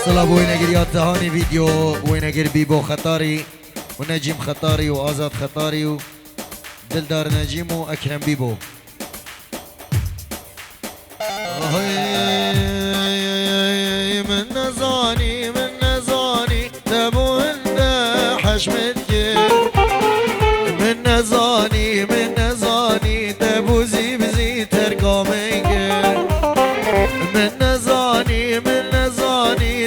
صلا بوینگر یاد دهانی ویدیو بوینگر بیبو خطاری و نجیم خطاری و آزاد خطاری و دلدار نجیم و اکرم بیبو من نزانی تبو انده حشمت گیر من نزانی تبو زی ترقامه گیر من نزانی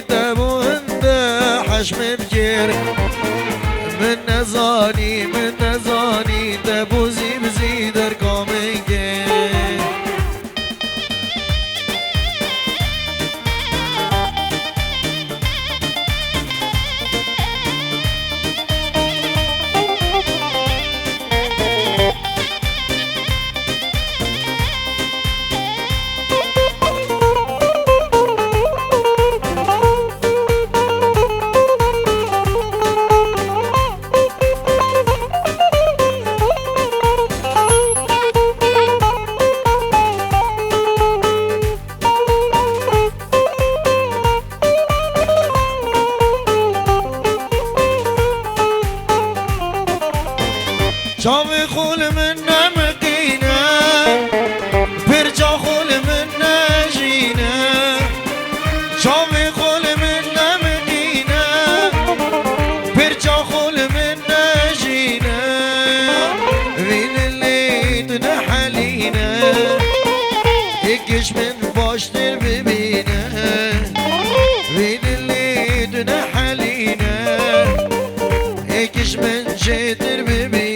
تبو انده حشمت گیر من نزانی تبو زی ترقامه گیر شاوی خول من نمقینه پرچا خول من نجینه شاوی خول من نمقینه پرچا خول من نجینه وین اللي تنحلینه اکش من باشتر ببینه وین اللي تنحلینه اکش من جتر ببینه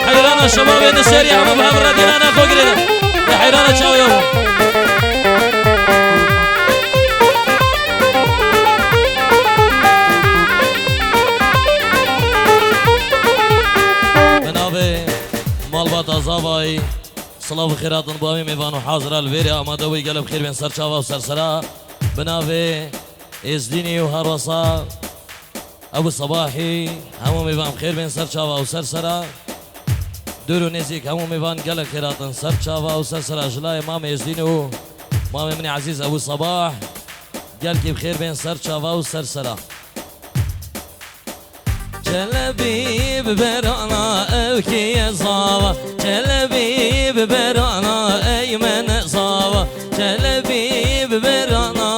حيرانا الشباب هنا السريع ومبهم ردينا انا فوق لنا يا حيرانا تشاو يوم بنابه مالبات ازاوي صلاة خيرات نبوي ميفان وحاضر الفيري امادوي قلب خير بين سرشاوا وسرسرا بنابه ازديني وهروسا ابو صباحي همو ميفان خير بين سرشاوا وسرسرا دورو نزيك همو ميفان قلب خيرات سرشاوا وسرسرا جلاي مامي ازديني مامي مني عزيز ابو صباح قلبي بخير بين سرشاوا وسرسرا جلبي ببرانا اوكي يا صاوة جلبي ببرانا ايمن صاوة جلبي ببرانا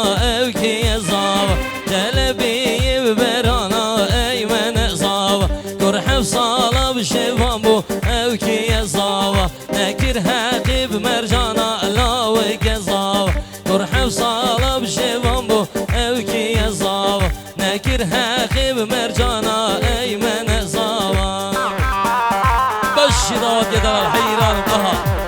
اوكي يا صاوة جلبي ببرانا ايمن صاوة كرح بصالة بشفامبو اوكي يا صاوة نكر حقي بمرجانا لا وكي صاوة كرح بصالة بشفامبو اوكي يا صاوة نكر حقي بمرجانا ايمن صاوة بشرات يا دار الحيران القهر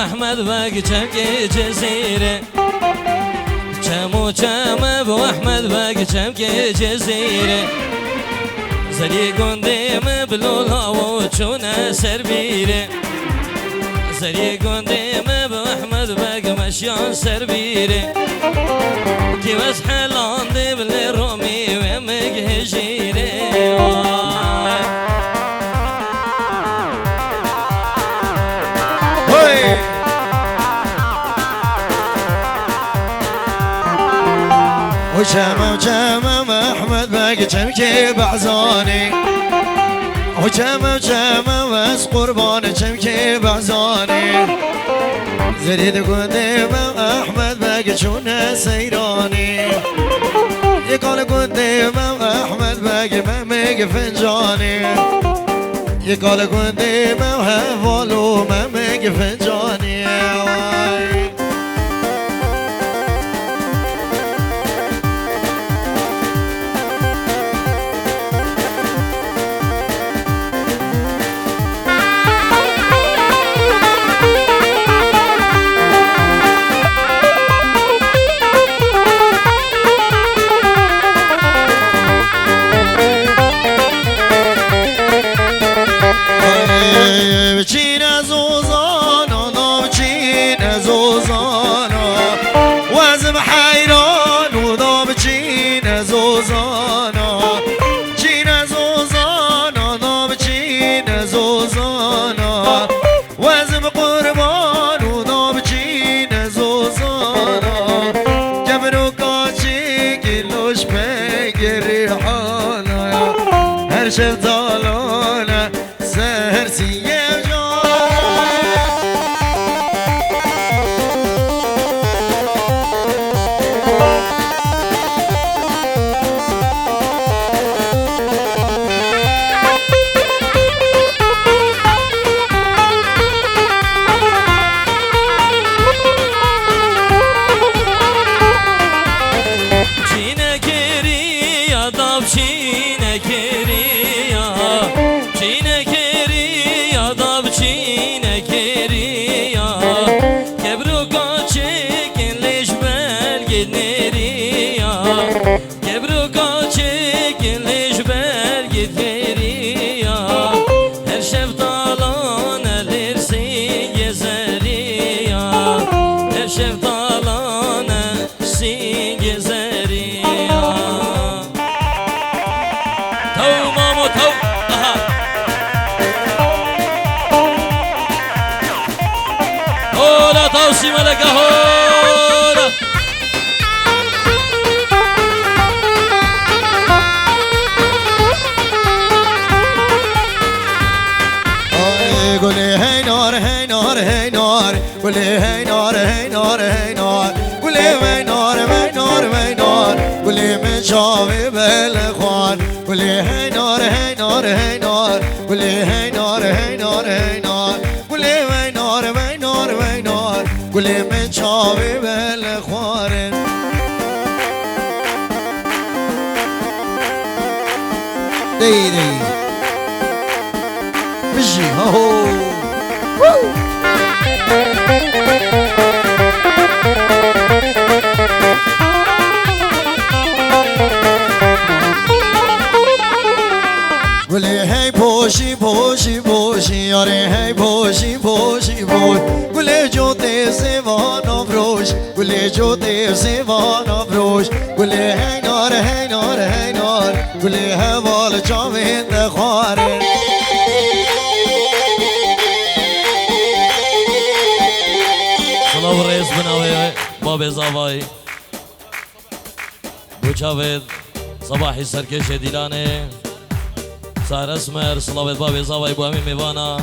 احمد بق چمکی جزیره چمو چم بو احمد بق چمکی جزیره زری گندم بلولا و چونه سر بیره زری گندم بو احمد بق مشیان سر بیره کی بس حلان دی بل رومی و مگهجیره وشمم احمد بق چمکی بعزانی وشمم از قربان چمکی بعزانی زرید گندم احمد بق چون سیرانی یکال گندم احمد بق ممگ فنجانی یکال گندم حوالو ممگ فنجانی شفتالونا سهر سيام توصي ملك هولا قولي هي نار هي نار هي نار قولي هي نار هي نار هي نار قولي هي نار هي نار هي نار قولي من شافي بالاخوان قولي هي نار هي نار هي نار قولي هي نار هي نار هي نار قولي هي نار هي نار هي نار قولي من شافي بالاخوان دي بجي هو قولي هي بوشي بوشي بوشي ياري هي بوشي بوشي بوش قولي جوتي سيفانا بروش قولي جوتي سيفانا بروش قولي هي نار هي نار هي نار قولي هوال جامين دخواري صلاة الرئيس بناوي بابي زاواي بوچاويد صباحي سركش ديلاني سهر اسمر صلاة بابي زاواي بو همي ميوانا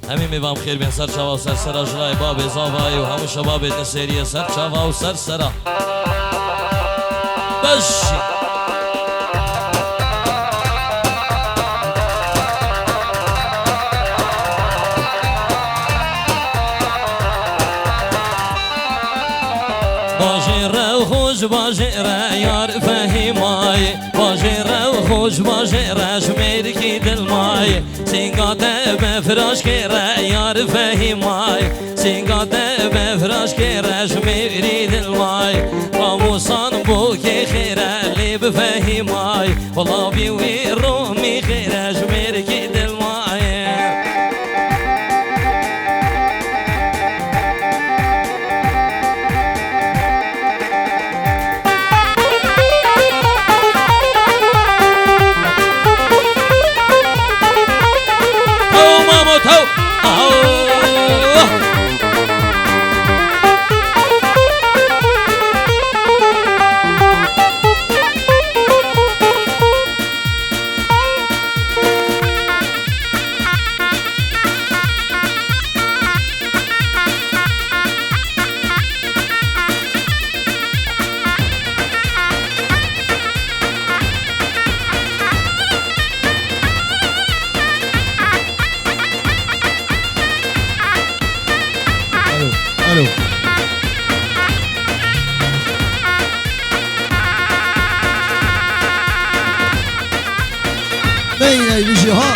همي ميوان خير بين سر شوا و سر سرا جلای بابي زاواي و همو شباب نسيرية سر شوا و سر سرا بشي باجي رو خوش باجي را يار فهماي باجي رو خوش خوش باشه رش میرکی دل مای سینگاته به فراش که را یار فهیمای سینگاته به فراش که رش میری دل مای قاموسان بو که خیره لی بفهیمای والله بیوی رومی خیرش میرکی دل مای الو بيني بيجي ها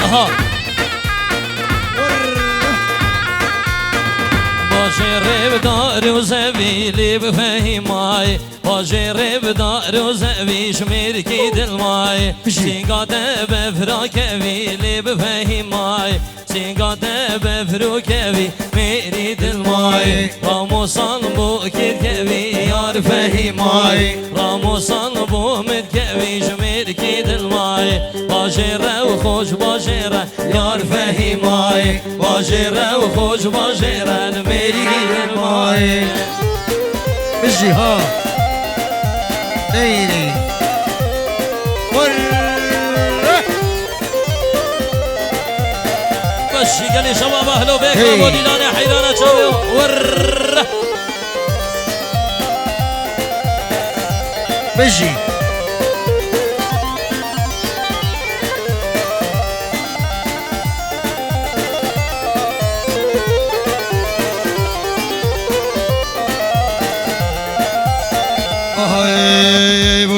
اها باشه ریب دار و زویلی بفهیمای باشه ریب دار و زویش میرکی دل مای سینگاته بفراکوی لی بفهیمای سینگاته بفروکوی میری دل مای راموسان بو کرکوی یار فهیمای راموسان بو مدکوی شمیرکی دل مای باشه رو خوش باشه رو یار فهیمای باشه رو خوش باشه رو میری دل مای بيجي ها ديني بشي قال لي شباب اهلا بك ابو ديلاني حيرانه شوي ور بيجي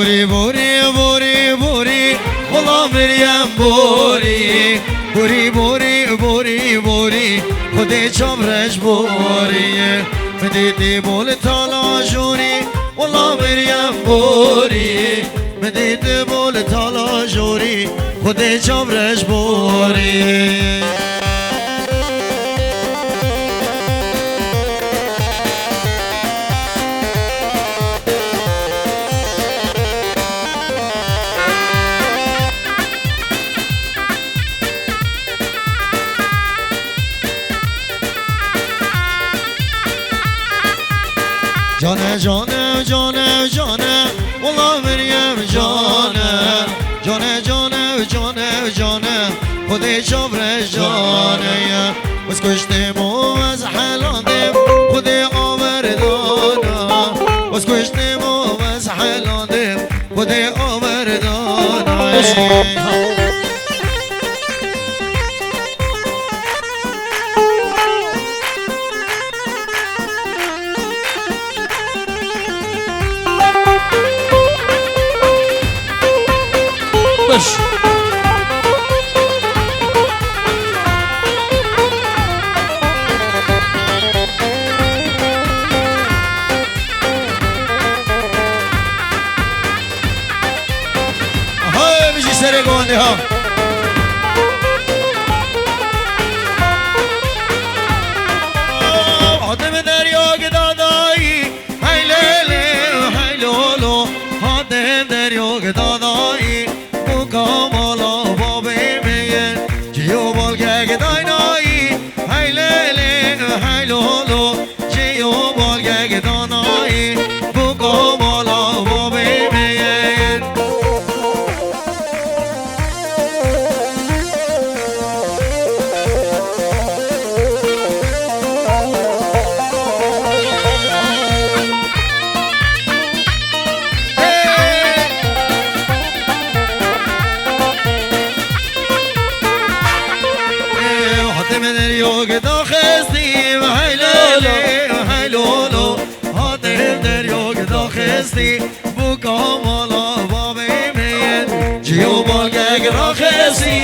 بوري بوري بوري بوري والله مريم بوري بوري بوري بوري بوري خدي چمرش بوري مديتي بول تالا جوري والله مريم بوري مديتي بول تالا جوري خدي چمرش بوري جانه جانه جانه جانه والله مریم جانه جانه جانه جانه جانه خودی چابرش جانه بس کشتیم و از حلاندیم خودی آوردانه بس کشتیم و از حلاندیم خودی آوردانه هاي بيجي سرق وندي ها هاتم دریا گدادایی هی لیلی هی لولو هاتم دریا گدادایی مکاملا بابی میگن جیو بالگه گداینایی هی لیلی هی لولو جیو بالگه گدانایی مکاملا بابی میگن دریا خستی و هی لولو هاتم دریا خستی بو کامالا بابی میگن جيو بولقك راخسي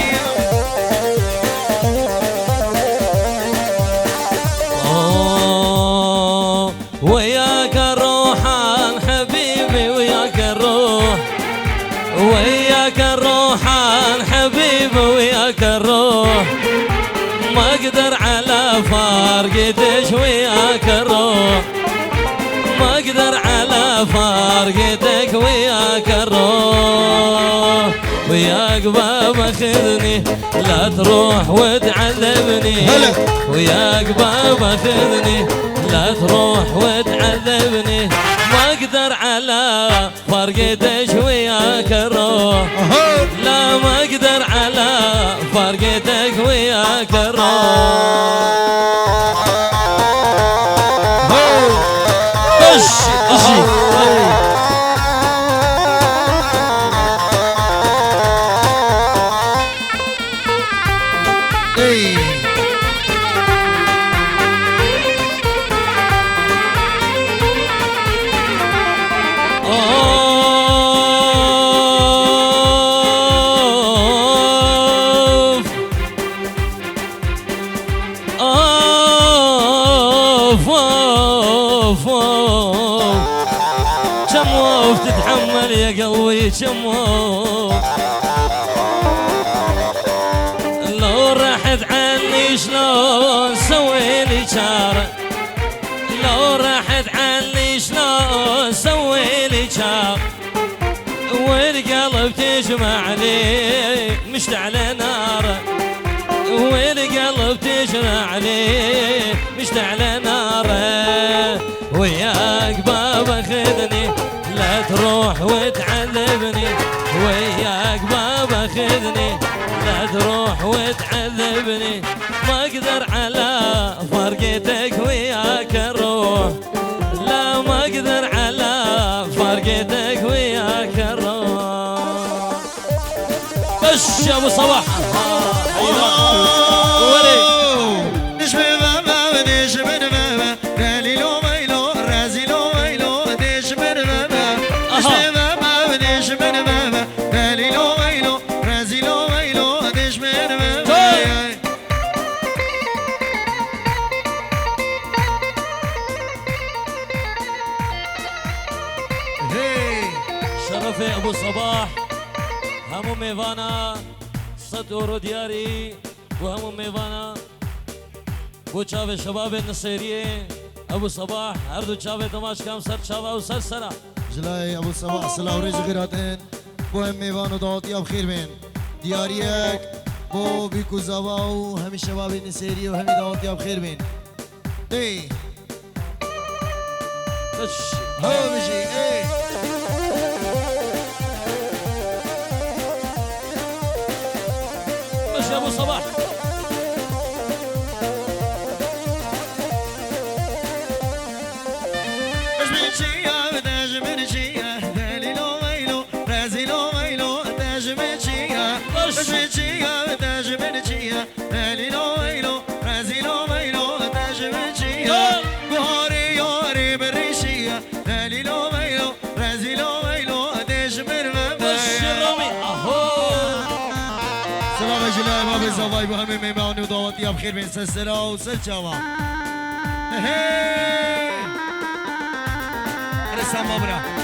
وياك الروحان حبيبي وياك الروح وياك الروحان حبيبي وياك الروح ما اقدر على فارقتش وياك الروح ما اقدر على فارقتك وياك الروح وياك بابا خذني لا تروح وتعذبني وياك بابا خذني لا تروح وتعذبني ما اقدر على فرقتش وياك الروح لا ما اقدر على فرقتك وياك الروح شموف تتحمل يا قلبي شموف لو راحت عني شلون سويلي شارة لو راحت عني شلون سويلي شارة والقلب تجمعني مشتعل ناره والقلب تجمعني مشتعل ناره وياك بابا خذني لا تروح وتعذبني وياك بابا خذني لا تروح وتعذبني ما اقدر على فرقتك وياك الروح لا ما اقدر على فرقتك وياك الروح ايش يا ابو صباح شرفي ابو صباح همو ميفانا صد اورو دياري وهمو ميفانا بو چاوه شباب النصيرية ابو صباح هردو چاوه تماش كام سر چاوه و سر سرا جلاي ابو صباح سلا و ريج غيراتين بو هم ميوان و دعوتي بخير بين دياريك بو بيكو زوا و همي شباب النصيرية و همي دعوتي بخير بين دي هو بيجي ايه يا ابو صباح زواي بهم ميماني ودعوتي بخير بين سلسلة وسلشوا رسام مبرا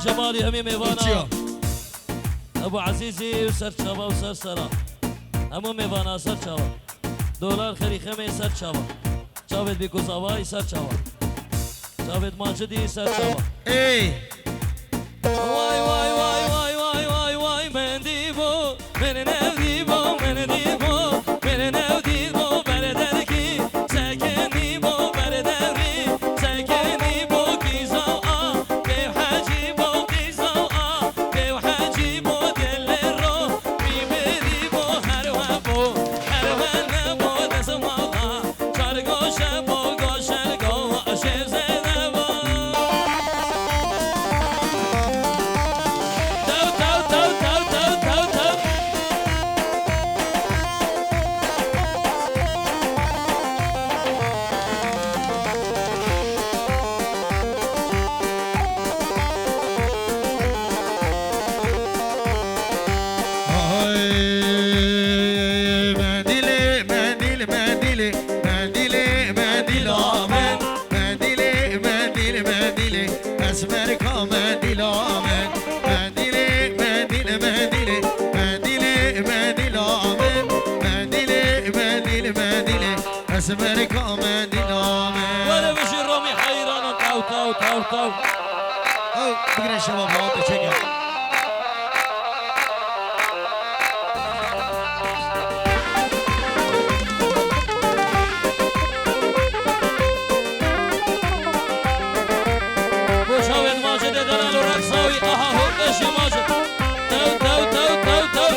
جمالی همی میوانا ابو عزیزی و سر چاوا و سر سرا همو میوانا سر چاوا دولار خریخه می سر چاوا چاوید بی کوزاوای سر چاوا چاوید ماجدی سر چاوا ای وای وای وای وای وای وای وای من دیبو من نودیبو من دیبو من نودیبو بردرکی سکنی بو بردری سکنی بو کیزا به حجی بو کیزا به حجی بو دل رو میبری بو هر و نبو دست مالا چارگوش بو گوشر گو شب زنه بو اسمركم دينامه ولا بشي الرمي حيران تاو تاو تاو تاو او بقرا شباب هات تشجع وشاوين ماجد دلال ورقصاوي اها هو ايش ماجد تاو تاو تاو تاو تاو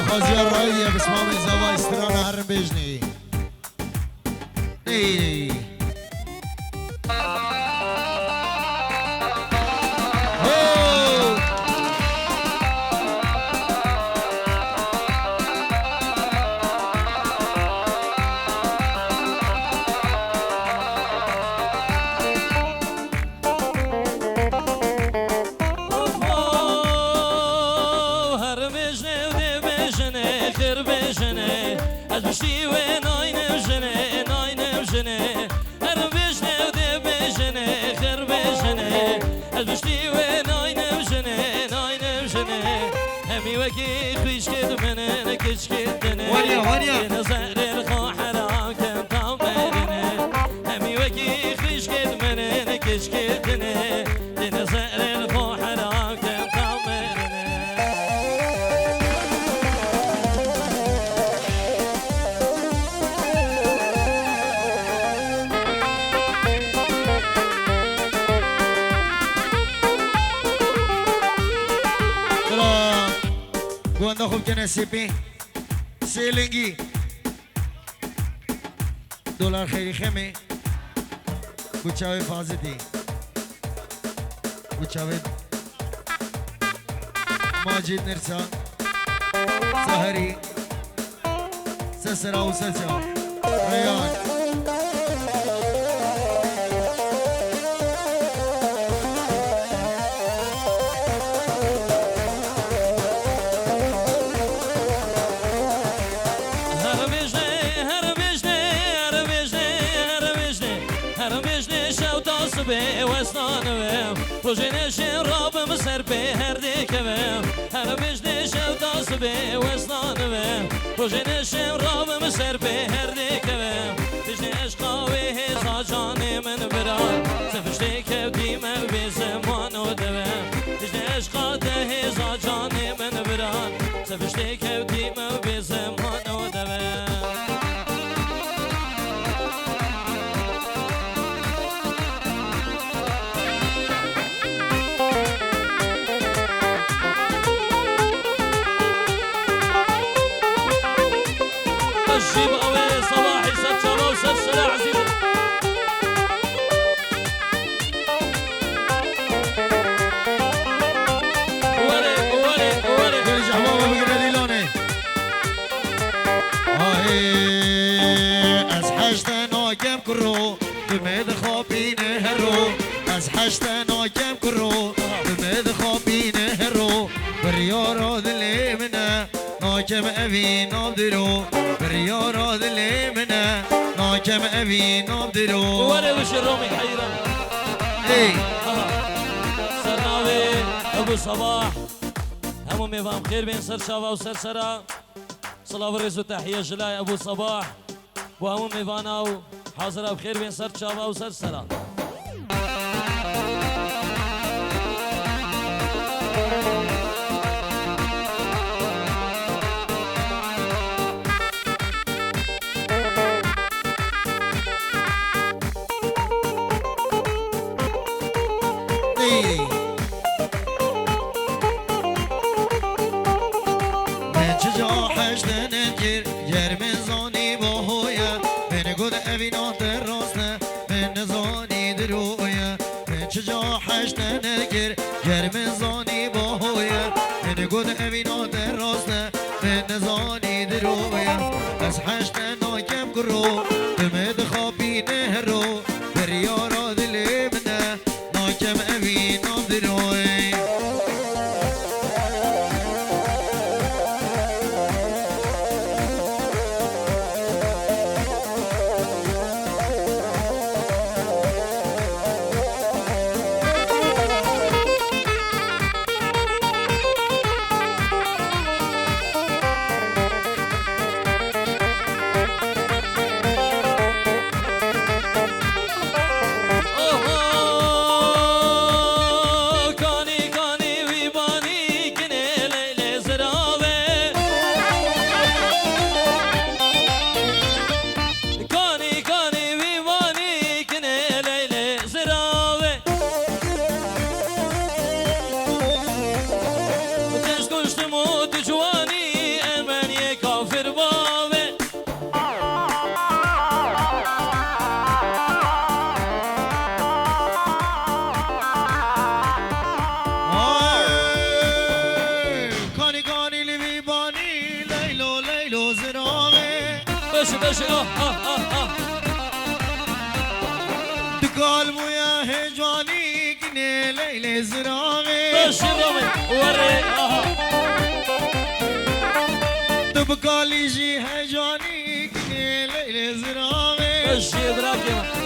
خازي الرأي بسمام الزوا استرانا هرم بيجني اي بشتی و ناینم جنه ناینم جنه هر بشنه و ده بشنه خر بشنه از بشتی و ناینم جنه ناینم جنه همی وکی خویش کد منه نکش کدنه وانیا نظر الخواهر کن تامرنه همی وکی خویش کد منه نکش کدنه نظر الخواهر کن تامرنه Cuando خوب کنه سیپی سیلنگی دلار خیلی خمه بچاوی فازدی بچاوی ماجد نرسا سهری سسرا و سلسا ریان به وسنانم روزنش رابم سر به هر دیکم هر بجنش داس به وسنانم روزنش رابم سر به هر دیکم بجنش قوی هزا جان من بران سفشتی کبدی من به زمان و دوم بجنش قاده هزا جان من بران سفشتی کبدی من به زمان و دوم جيب أوي صباحي سر شباب وسر سر عزيزي ولي ولي ولي ارجع بابا بقرا لي لوني از حشتنا کم کرو دمید خوابینه هرو از حشتنا کم کرو دمید خوابینه هرو بریارو دلی منه ناکم اوی ناب درو بریارا دلی منه ناکم اوی ناب درو وره بشه رومی حیران ای سرناوی ابو صباح همو میفهم خیر بین سر شاوه و سر سرا صلاة و رز و تحیه جلای ابو صباح و همو میفاناو حاضر بخیر بین سر شاوه و سر سرا من چجا حشت نگیر گرم زانی با هویه من گود اوی ناتر راستنه من نزانی درویه من چجا حشت نگیر گرم زانی با هویه من گود اوی ناتر راستنه من نزانی درویه از حشت ناکم گرو دمد خوابی نهرو بریارا دلی منه ناکم اوی نام درویه دقال مویا هجوانی کنه لیل زرامه بشرمي وري دبقالي جي هجوانی کنه لیل زرامه بشي دراكي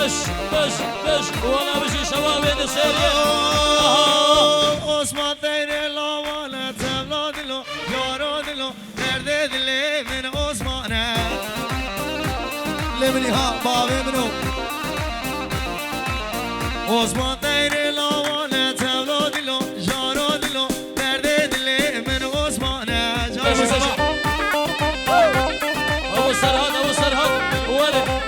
بش وانا بشي شباب يد سيري عثمان تيري لا وانا تبلا دلو يارو دلو درد دلي من عثمانه لمني ها بابي منو عثمان تيري لا وانا تبلا دلو يارو دلو درد دلي من عثمانه ابو سرهاد ولد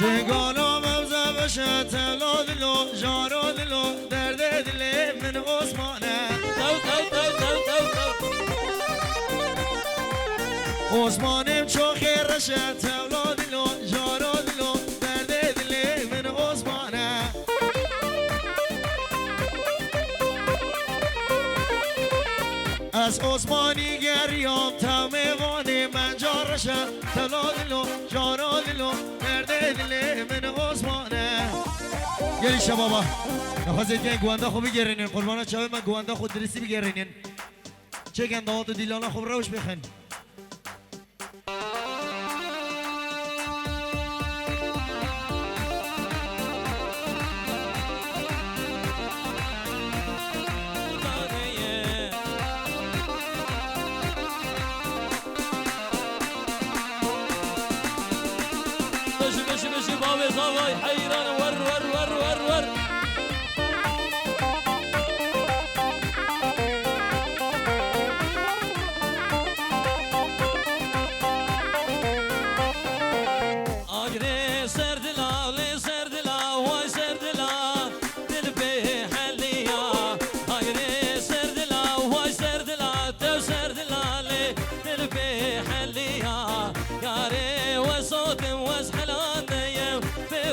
شگانا ممزه بشه تلا دلو جارو دلو درد دلی من عثمانه عثمانم چو خیرشه تلا دلو جارو دلو درد دلی من عثمانه از عثمانی گریام تمیوانی من جارشه تلا دلو جارو دلو دل من عثمانه گلی شبابا نخواستید که این گوانده خوب بگرینین قربانا چاوه من گوانده خود درستی بگرینین چه گندهات و دیلانا خوب روش بخین بشي بابي صباي حيران ور اجري سردلا لي سردلا واي سردلا تلبي حليا اجري سردلا واي سردلا تو سردلا لي تلبي حليا يا ري وصوت وسحلان في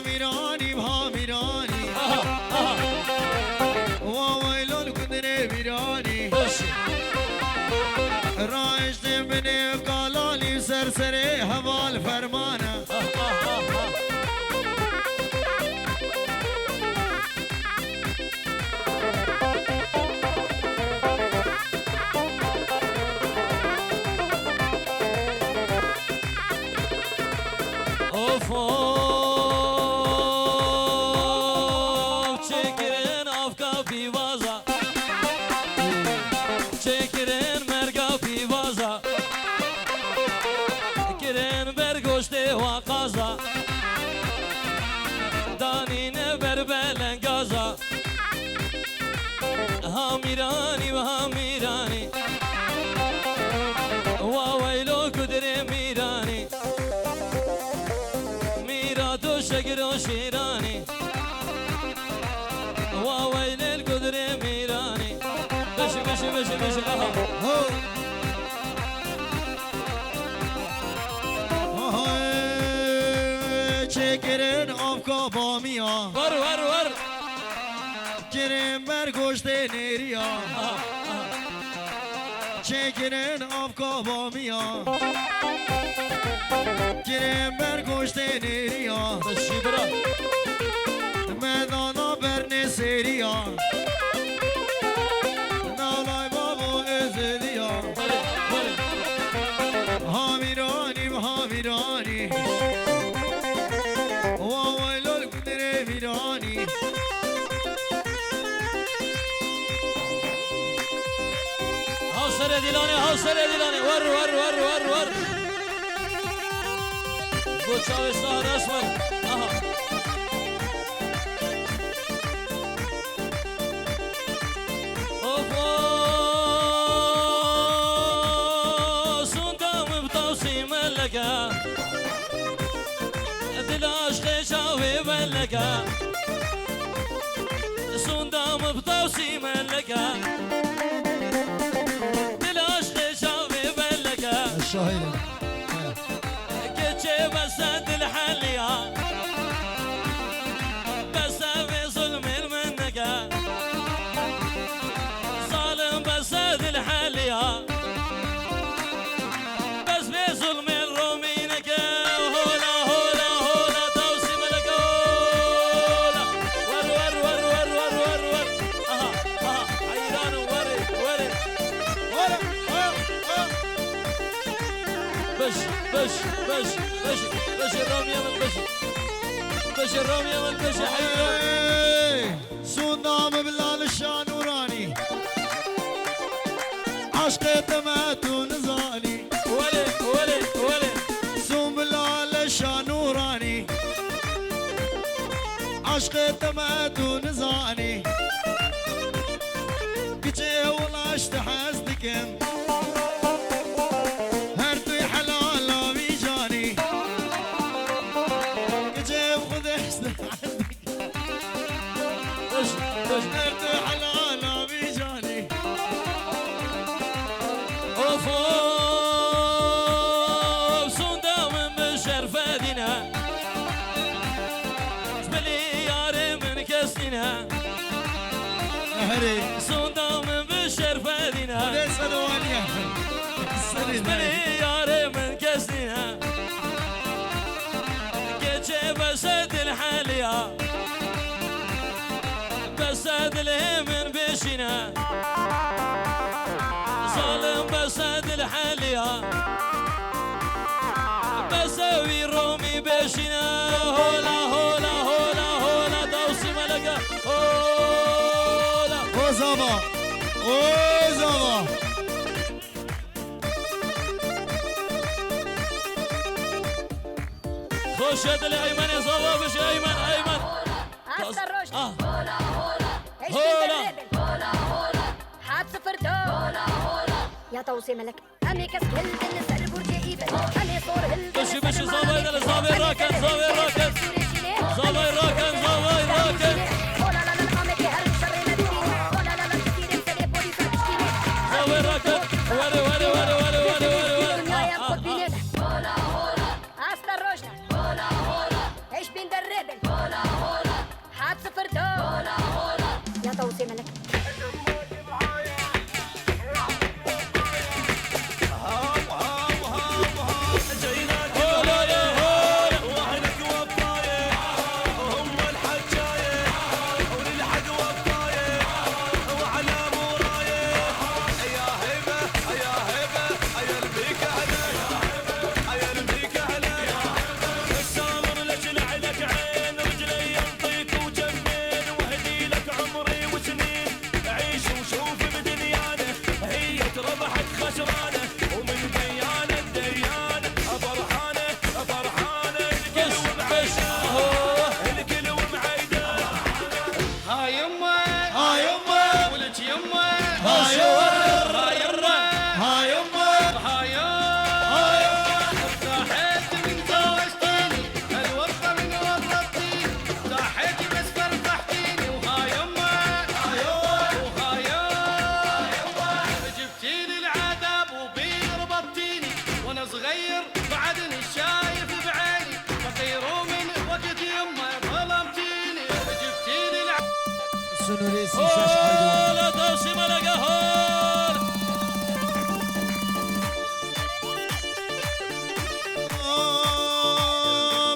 هاميراني بهاميراني وويلو القدري بيراني رايش مني قالالي سرسري هوا الفرمانه çekirin afka pivaza çekirin merga pivaza kirin bergoşte vakaza danine berbelen gaza hamirani ve hamirani vavaylo kudre mirani mirato şekro şirani وويل القدر ميراني بشي بشي بشي بشي çekirin afka bamiya ور ور ور kirin bergoşte neriya çekirin afka bamiya kirin bergoşte neriya بشي برا Medana berne seriya Nalay babu özediya Hamirani hamirani Vavaylol kudre virani حوصر دلاني حوصر دلاني ور ور ور ور ور بوچاوي سهر اسمر اها دل عشق شاوي بلقا صندام بطوسي ملقا دل عشق شاوي بلقا الشهيرة كتشي بسد الحليا بس في ظلم المنقا ظالم بسد الحليا بس في ظلم الرومينكا هولا هولا هولا توسي ملكا هولا ور ور ور ور ور ور ور اها اها حيران ورد ورد بش بش بش بش بش الرمية من بش بش الرمية من بش حيران صندام بلال الشانوراني عشق تمات ونزاني ولي ولي ولي سوم بلال الشانوراني عشق تمات ونزاني كجي ولا اشتحزدكم هرتي حلال بيجاني كجي وخذ اشتحزدك بش بش هرتي حلال بيجاني اوف صندام بشرف دينا جبلي ياري من كسنا هري صندام بشرف دينا ليس دوانيا جبلي ياري من كسنا كيتشي بسد الحالية بسد الهمن بشنا ظالم بسد الحالية بسوي رومي بشنا هولا هولا هولا هولا دوسي ملكة هولا وزابا وزابا خش يد الأيمن يا صبا بش أيمن أيمن هسه الرشد هولا ايش هولا. حاب صفر دول يا توصي ملك أمي كسكل بن سر برج إيبن أمي صور هل بش بش صبا يدل صبا راكن صبا راكن صبا راكن صبا راكن ولا لا لا قامت هل شر مدينة ولا لا لا كثير سري بولي فاتشتيني صبا راكن وري وري وري وري وري وري الدنيا ياخد بيننا هسه الرشد ايش بين دربل هولا هولا حاد صفر دول هولا هولا يا توصي ملك لا توصي ملقا هول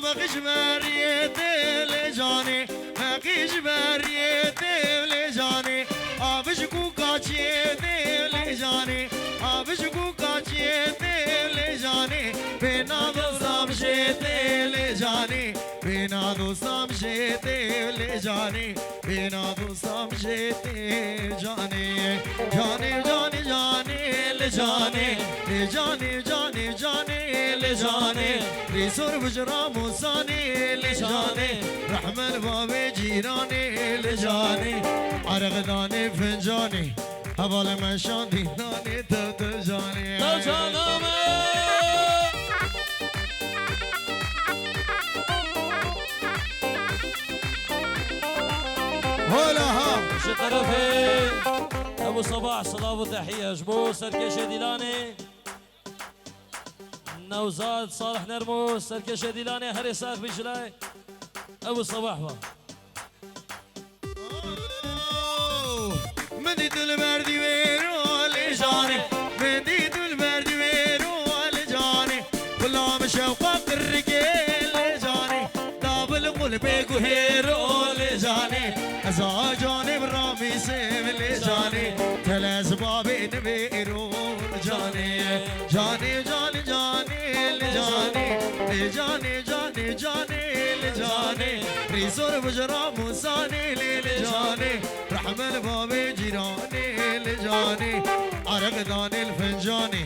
بقيش بريتي لجاني بقيش بريتي لجاني آبشكو كاچيتي لجاني آبشكو كاچيتي لجاني بنا دوستم جيتي لجاني بنا دوستم جيتي لجاني بنا دوستم جيتي جاني جاني جاني جاني لجاني لجاني جاني جاني لجاني ريسور بجرا موساني لجاني رحمن بابي جيراني لجاني عرقداني فنجاني هبال مشان ديناني تتجاني هلا ها شي طرفي ابو صباح صلاة وتحية جبو سركشة ديلاني نوزاد صالح نرمو سركشة ديلاني هري ساق بجلاي ابو صباح با مديت البردي ويرو لجاني مديت البردي ويرو لجاني كلها مشوقة الرجال لجاني داب القلب هيرو لجاني ازا جاني برامي سيف لجاني ثلاث بابي نبيرو جاني جاني جاني جاني لجاني لجاني جاني جاني لجاني ريسور بجرا موساني لجاني رحمن بابي جيراني لجاني عرق داني الفنجاني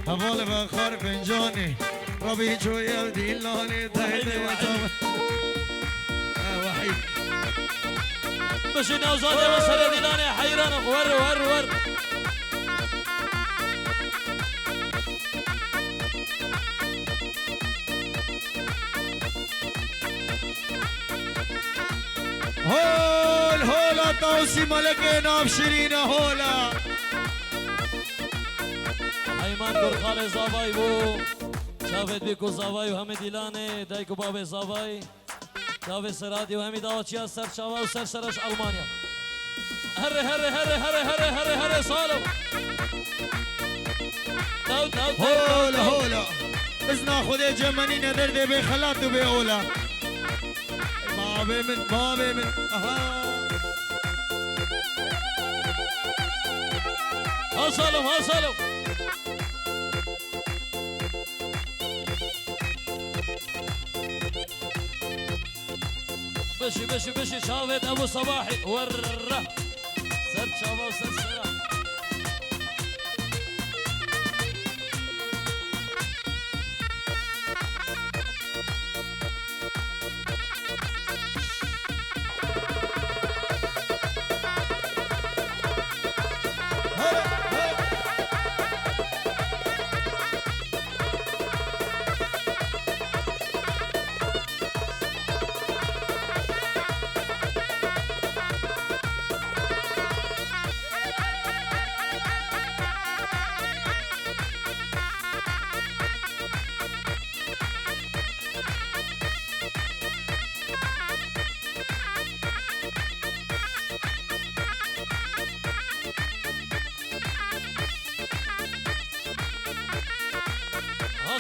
هبال بخار فنجاني ربي شوية وديلاني تهدي وحيد مشي نوزاد يا مسهر ديلاني حيران ور هول هولا توسي ملك ناب شيرين هولا ايمان برخال زاوای بو شافت بیکو زاوای و همه دیلانه دایکو باب زاوای شافت سرادی و همه داوچیا سر شاوا و سر سرش المانیا هره سالو هولا هولا ازنا خود جمنی ندر ده به خلات به اولا بابي من وصلوا بشي شافت ابو صباحي ورا سر شافا وسر سرا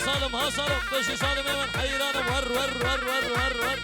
سالم ها سالم بشي سالم من حيران ور ور ور ور ور ور